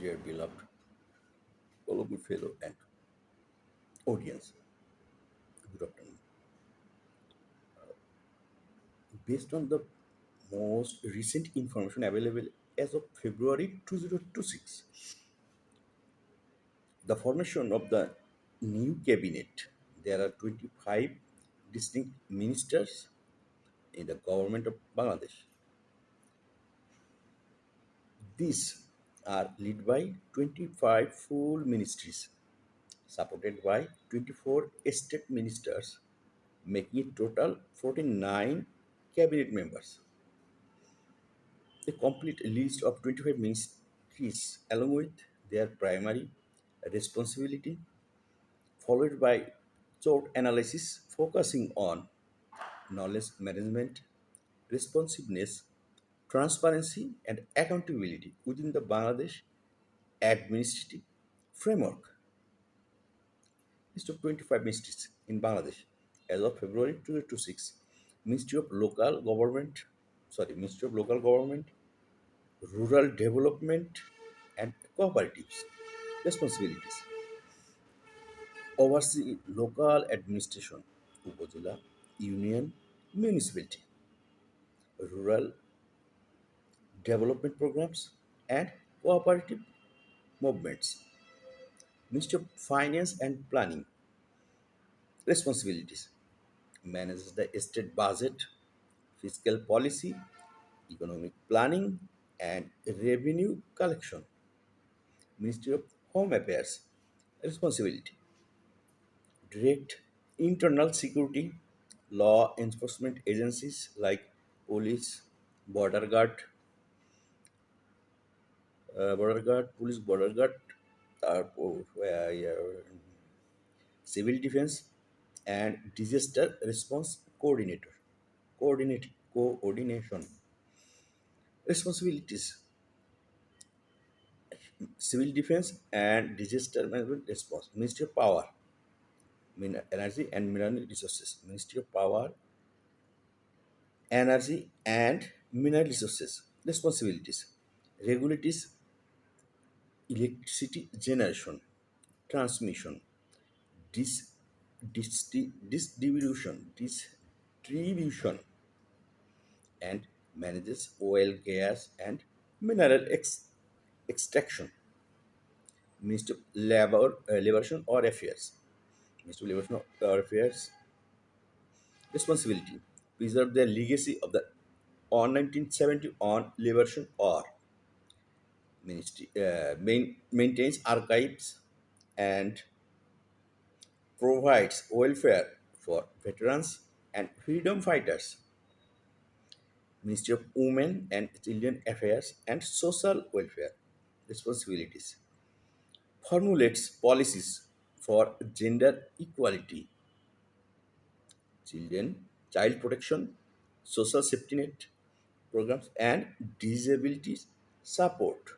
Dear beloved, colloquial fellow and audience, good afternoon. Based on the most recent information available as of February 2026, the formation of the new cabinet, there are 25 distinct ministers in the government of Bangladesh. These are led by 25 full ministries, supported by 24 state ministers, making it total 49 cabinet members. A complete list of 25 ministries along with their primary responsibility, followed by short analysis focusing on knowledge management, responsiveness, transparency, and accountability within the Bangladesh administrative framework. List of 25 ministries in Bangladesh as of February 2026. Ministry of Local Government, Ministry of Local Government, Rural Development and Cooperatives. Responsibilities: oversee local administration, Upazila, union, municipality, rural development programs, and cooperative movements. Ministry of Finance and Planning. Responsibilities: manages the state budget, fiscal policy, economic planning, and revenue collection. Ministry of Home Affairs. Responsibility: direct internal security, law enforcement agencies like police, border guard, border guard, yeah, civil defense, and disaster response coordinator, coordination. Responsibilities: civil defense and disaster management response. Ministry of Power, Energy and Mineral Resources. Ministry of Power, Energy and Mineral Resources. Responsibilities: regulates electricity generation, transmission, dis, distribution, and manages oil, gas, and mineral extraction. Ministry of Liberation or Affairs. Ministry of Liberation or Affairs. Responsibility: preserve the legacy of the on 1970 on liberation or ministry maintains archives and provides welfare for veterans and freedom fighters. Ministry of Women and Children Affairs and Social Welfare. Responsibilities: formulates policies for gender equality, children, child protection, social safety net programs, and disability support.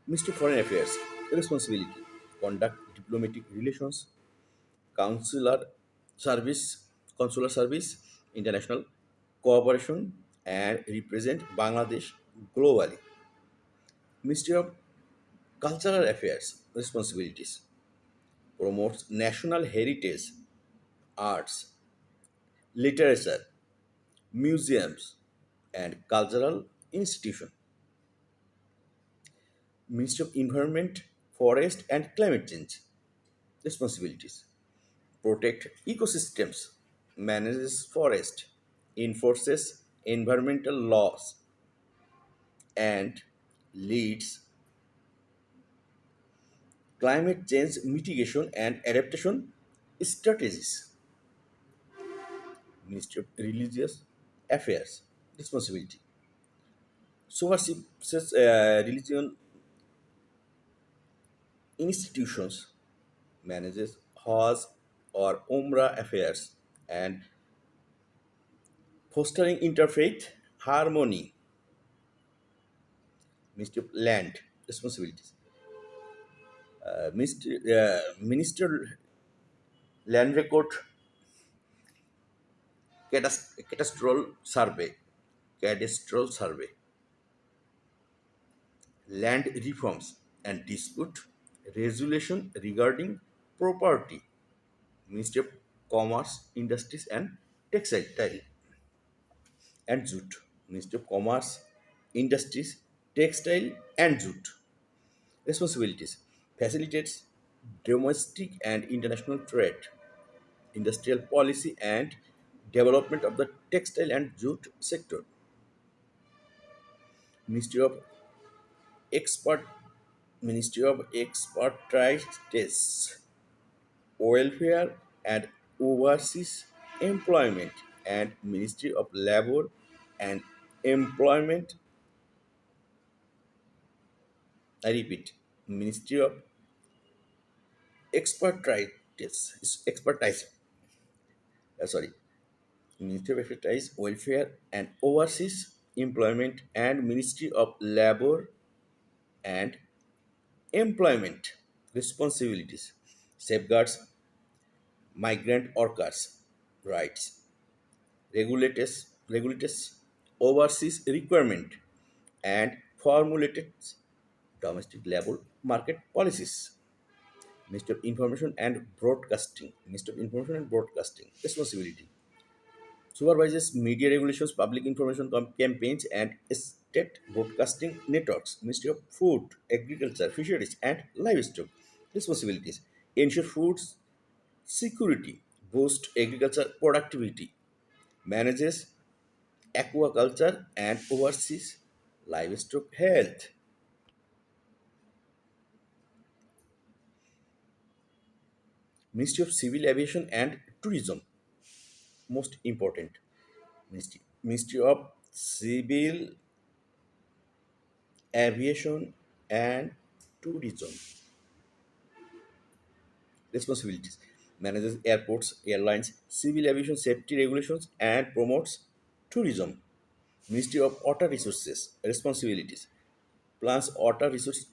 Ministry of Foreign Affairs. Responsibility: conduct diplomatic relations, consular service, international cooperation, and represent Bangladesh globally. Ministry of Cultural Affairs. Responsibilities: promotes national heritage, arts, literature, museums, and cultural institutions. Ministry of Environment, Forest, and Climate Change. Responsibilities: protect ecosystems, manages forest, enforces environmental laws, and leads climate change mitigation and adaptation strategies. Ministry of Religious Affairs. Responsibility: supervises religion institutions, manages Hajj or Umrah affairs, and fostering interfaith harmony. Ministry of Land. Responsibilities: Minister Land Record Cadastral Survey, Cadastral Survey, land reforms and dispute resolution regarding property, Ministry of Commerce, Industries and Textile and Jute, Ministry of Commerce, Industries, Textile and Jute. Responsibilities: facilitates domestic and international trade, industrial policy and development of the textile and jute sector. Ministry of Expert Ministry of Expertise, Welfare and Overseas Employment, and Ministry of Labor and Employment. I repeat, Ministry of Expertise. Sorry, Ministry of Expertise, Welfare and Overseas Employment, and Ministry of Labor and Employment. Responsibilities: safeguards migrant workers' rights, regulates overseas requirement, and formulates domestic labor market policies. Ministry of Information and Broadcasting. Ministry of Information and Broadcasting. Responsibility: supervises media regulations, public information campaigns, and state broadcasting networks. Ministry of Food, Agriculture, Fisheries, and Livestock. Responsibilities: ensure food security, boost agriculture productivity, manages aquaculture, and oversees livestock health. Ministry of Civil Aviation and Tourism. Most important. Ministry of Civil Aviation and Tourism. Responsibilities: manages airports, airlines, civil aviation safety regulations, and promotes tourism. Ministry of Water Resources. Responsibilities: plans water resource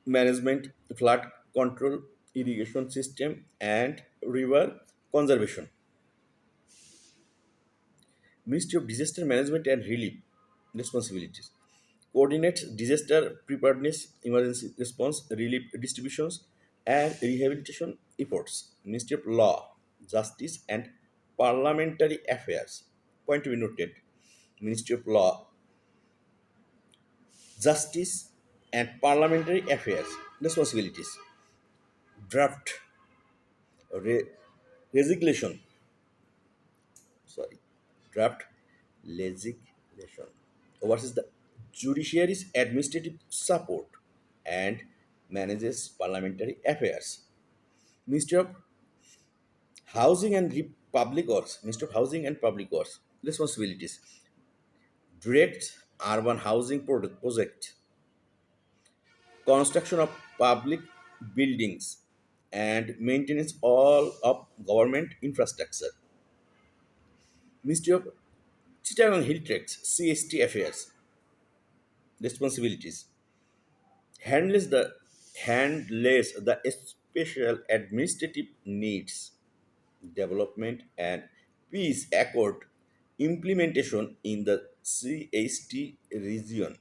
management, flood control, irrigation system, and river conservation. Ministry of Disaster Management and Relief. Responsibilities: coordinates disaster preparedness, emergency response, relief distributions, and rehabilitation efforts. Ministry of Law, Justice, and Parliamentary Affairs. Point to be noted: Ministry of Law, Justice, and Parliamentary Affairs. Responsibilities: draft re- resignation, sorry, draft legislation, oversees the judiciary's administrative support, and manages parliamentary affairs. Ministry of Housing and Public Works. Ministry of Housing and Public Works. Responsibilities: directs urban housing project, construction of public buildings, and maintenance all of government infrastructure. Ministry of Chittagong Hill Tracts, CST Affairs. Responsibilities: handles the handles the special administrative needs, development, and peace accord implementation in the CST region.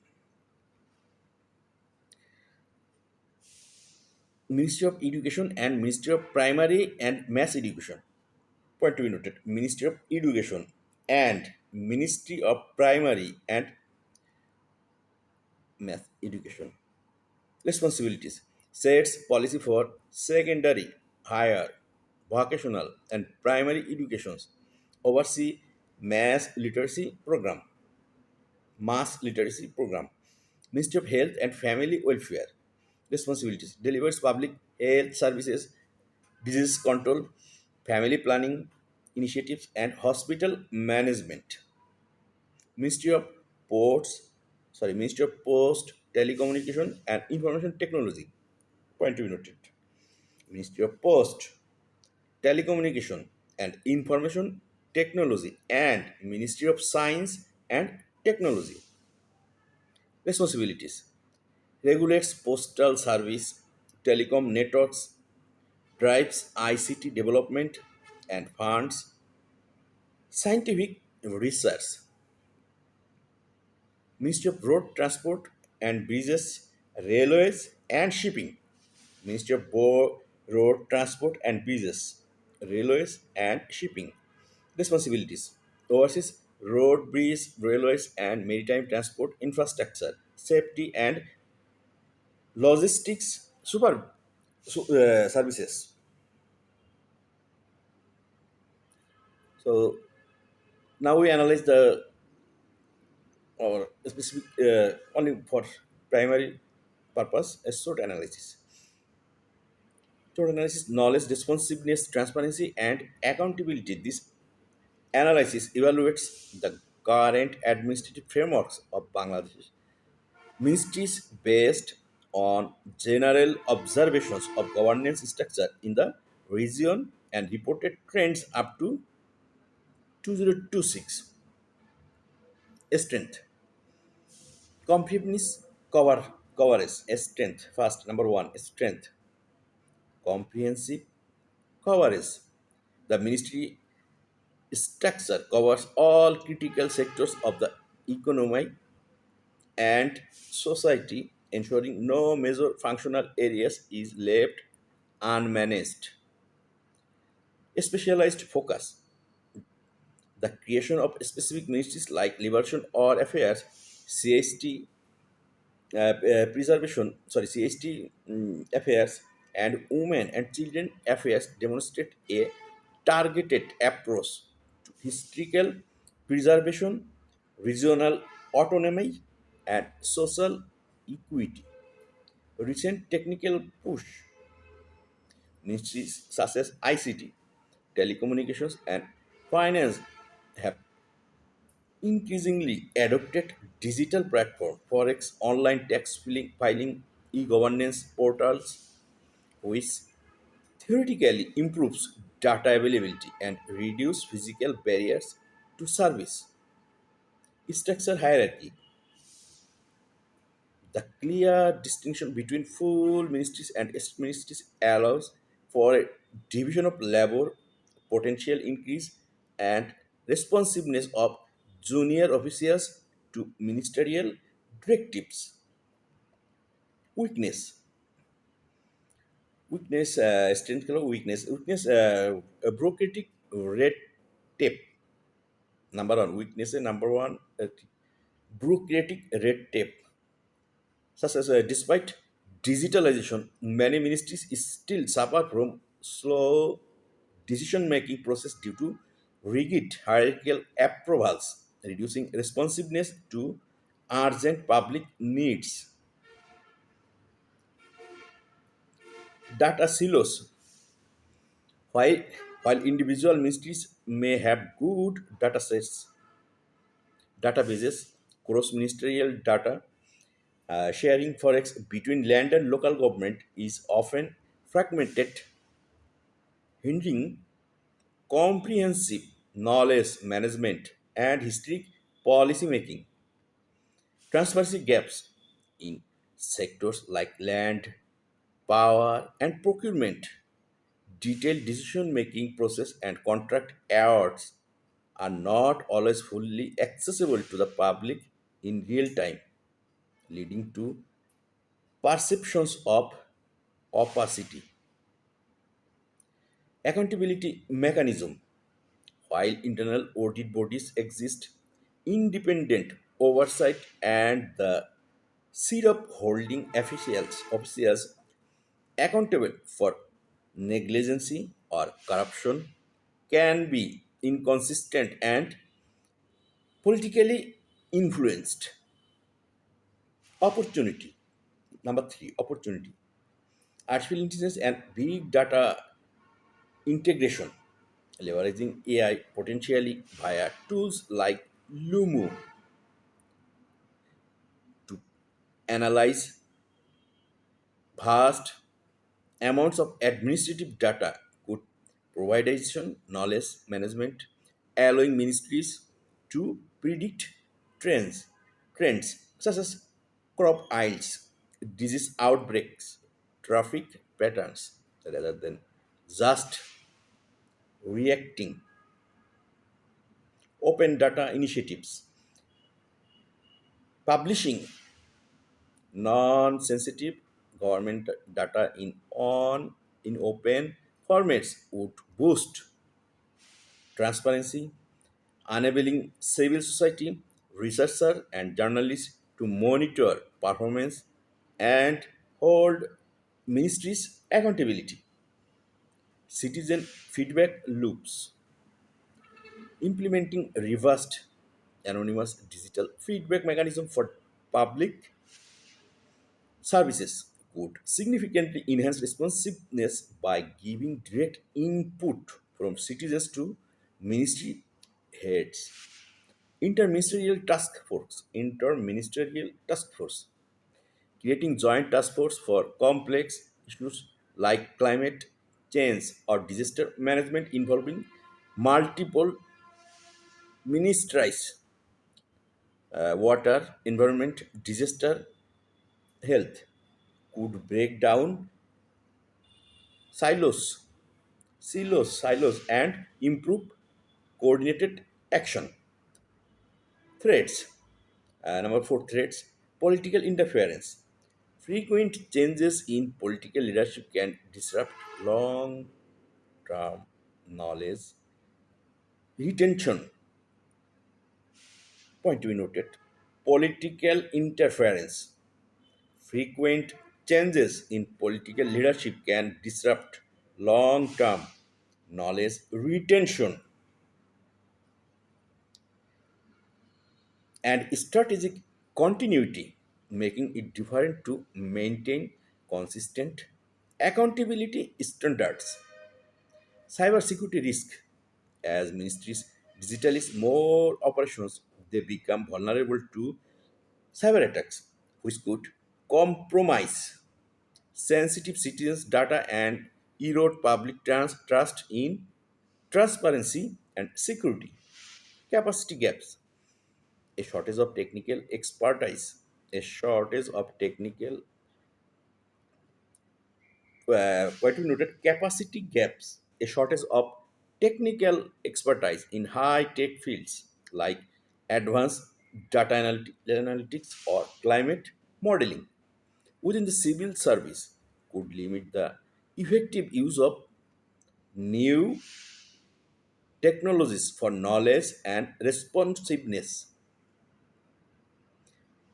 Ministry of Education and Ministry of Primary and Mass Education. Point to be noted: Ministry of Education and Ministry of Primary and Mass Education. Responsibilities: sets policy for secondary, higher, vocational, and primary educations. Oversee mass literacy program, mass literacy program. Ministry of Health and Family Welfare. Responsibilities: delivers public health services, disease control, family planning initiatives, and hospital management. Ministry of Ministry of Post, Telecommunication, and Information Technology. Point to be noted: Ministry of Post, Telecommunication, and Information Technology, and Ministry of Science and Technology. Responsibilities: regulates postal service, telecom networks, drives ICT development, and funds scientific research. Ministry of Road Transport and Bridges Railways and shipping. Ministry of Road Transport and Bridges. Railways and shipping. Responsibilities. Overseas road, bridge, railways and maritime transport infrastructure, safety and logistics services. So now we analyze the or specific only for primary purpose a SWOT analysis, knowledge, responsiveness, transparency, and accountability. This analysis evaluates the current administrative frameworks of Bangladesh ministries based on general observations of governance structure in the region and reported trends up to 2026. Strength, comprehensive coverage. Strength first, number one, strength, comprehensive coverage. The ministry structure covers all critical sectors of the economy and society, ensuring no major functional areas is left unmanaged. A specialized focus, the creation of specific ministries like liberation or affairs, CST, CST affairs, and women and children affairs demonstrate a targeted approach to historical preservation, regional autonomy, and social equity. Recent technical push, ministries such as ICT, telecommunications, and finance have increasingly adopted digital platform, forex, online tax filing, e-governance portals, which theoretically improves data availability and reduce physical barriers to service. Structure hierarchy, the clear distinction between full ministries and state ministries allows for a division of labor, potential increase, and responsiveness of junior officials to ministerial directives. Weakness, strength color weakness, bureaucratic red tape. Number one, weakness, number one, bureaucratic red tape. Such as despite digitalization, many ministries still suffer from slow decision making process due to rigid hierarchical approvals, reducing responsiveness to urgent public needs. Data silos. While, while individual ministries may have good data sets, databases, cross ministerial data sharing forex between land and local government is often fragmented, hindering comprehensive knowledge management and historic policy making. Transparency gaps in sectors like land, power, and procurement, detailed decision making process, and contract awards are not always fully accessible to the public in real time, leading to perceptions of opacity. Accountability mechanism. While internal audit bodies exist, independent oversight and the seat of holding officials accountable for negligence or corruption can be inconsistent and politically influenced. Opportunity. Number three, opportunity. Artificial intelligence and big data integration, leveraging AI potentially via tools like Lumu to analyze vast amounts of administrative data could provide additional knowledge management, allowing ministries to predict trends, trends such as crop yields, disease outbreaks, traffic patterns, rather than just reacting. Open data initiatives, publishing Non-sensitive government data in open formats would boost transparency, enabling civil society, researchers, and journalists to monitor performance and hold ministries accountability. Citizen feedback loops, implementing reversed anonymous digital feedback mechanism for public services could significantly enhance responsiveness by giving direct input from citizens to ministry heads. Interministerial task force, creating joint task force for complex issues like climate change or disaster management involving multiple ministries, water, environment, disaster, health, could break down silos, and improve coordinated action. Threats. Number four, threats. Political interference. Frequent changes in political leadership can disrupt long term knowledge retention. Point to be noted. Political interference. Frequent changes in political leadership can disrupt long term knowledge retention and strategic continuity, making it different to maintain consistent accountability standards. Cybersecurity risk. As ministries digitalize more operations, they become vulnerable to cyber attacks, which could compromise sensitive citizens' data and erode public trust in transparency and security. Capacity gaps. A shortage of technical expertise, a shortage of technical, what we noted, capacity gaps, a shortage of technical expertise in high-tech fields like advanced analytics or climate modeling within the civil service could limit the effective use of new technologies for knowledge and responsiveness.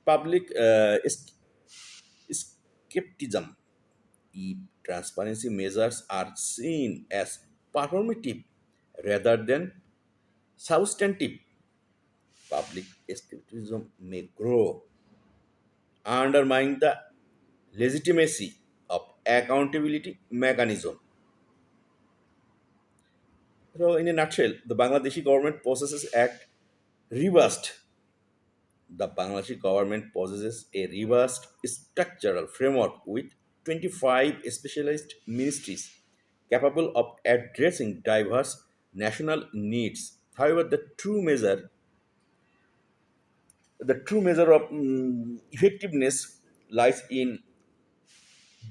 Public skepticism. If transparency measures are seen as performative rather than substantive, public skepticism may grow, undermining the legitimacy of accountability mechanism. So, in a nutshell, the Bangladeshi Government Processes Act reversed. The Bangladeshi government possesses a reversed structural framework with 25 specialized ministries capable of addressing diverse national needs. However, the true measure of effectiveness lies in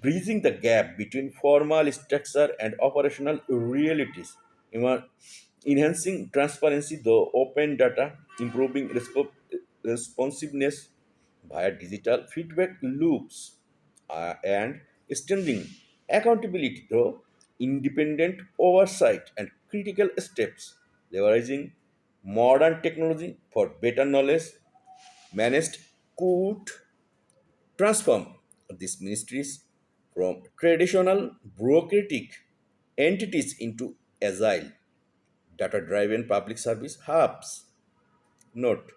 bridging the gap between formal structure and operational realities, Ema- enhancing transparency through open data, improving responsiveness via digital feedback loops, and extending accountability through independent oversight and critical steps, leveraging modern technology for better knowledge managed could transform these ministries from traditional bureaucratic entities into agile, data driven public service hubs. Note,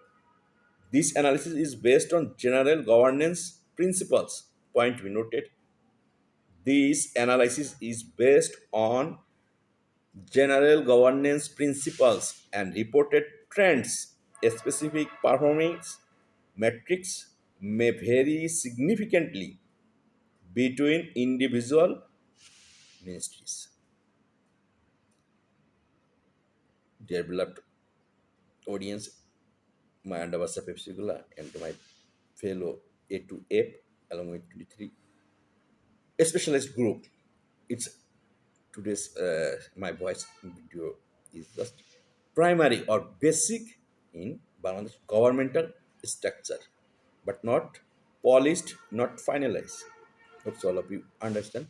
this analysis is based on general governance principles. Point we noted. This analysis is based on general governance principles and reported trends. Specific performance metrics may vary significantly between individual ministries. Dear beloved audience, my Andavasa Pepsigula and to my fellow A to Ape along with 23 a specialized group. It's today's my voice video is just primary or basic in Bangladesh governmental structure, but not polished, not finalized. Hopes all of you understand.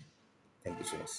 Thank you so much.